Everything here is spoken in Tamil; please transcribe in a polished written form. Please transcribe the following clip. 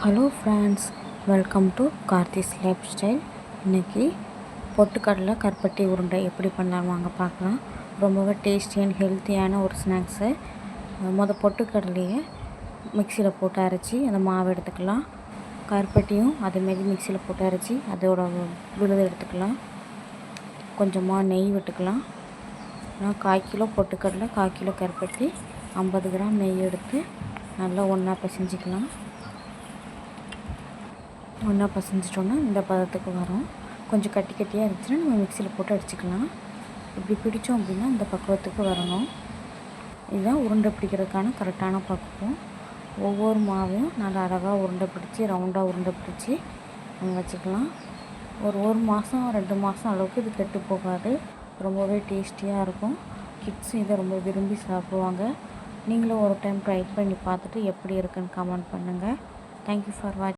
Hello friends, welcome to Karthi's life style. இன்றைக்கி பொட்டுக்கடலை கருப்பட்டி உருண்டை எப்படி பண்ணலாம் வாங்க பார்க்கலாம். ரொம்பவே டேஸ்டி அண்ட் ஹெல்த்தியான ஒரு ஸ்நாக்ஸு. பொட்டுக்கடலையை மிக்சியில் போட்டு அரைச்சி அந்த மாவு எடுத்துக்கலாம். கருப்பட்டியும் அதேமாரி மிக்சியில் போட்டு அரைச்சி அதோட விழுது எடுத்துக்கலாம். கொஞ்சமாக நெய் விட்டுக்கலாம். நான் 1/4 கிலோ பொட்டுக்கடலை, 1/4 கிலோ கருப்பட்டி, 50 கிராம் நெய் எடுத்து நல்லா ஒன்றா பிசைஞ்சிக்கலாம். ஒன்றா பசைஞ்சிட்டோன்னா இந்த பதத்துக்கு வரும். கொஞ்சம் கட்டி கட்டியாக இருந்துச்சுன்னா நம்ம மிக்சியில் போட்டு அடிச்சுக்கலாம். இப்படி பிடித்தோம் அப்படின்னா இந்த பக்குவத்துக்கு வரணும். இதுதான் உருண்டை பிடிக்கிறதுக்கான கரெக்டான பக்குவம். ஒவ்வொரு மாவையும் நல்லா அழகாக உருண்டை பிடிச்சி ரவுண்டாக உருண்டை பிடிச்சி நம்ம வச்சுக்கலாம். ஒரு மாதம் 2 மாதம் அளவுக்கு இது கெட்டு போகாது. ரொம்பவே டேஸ்டியாக இருக்கும். கிட்ஸ் இதை ரொம்ப விரும்பி சாப்பிடுவாங்க. நீங்களும் ஒரு டைம் ட்ரை பண்ணி பார்த்துட்டு எப்படி இருக்குன்னு கமெண்ட் பண்ணுங்கள். தேங்க்யூ ஃபார் வாட்சிங்.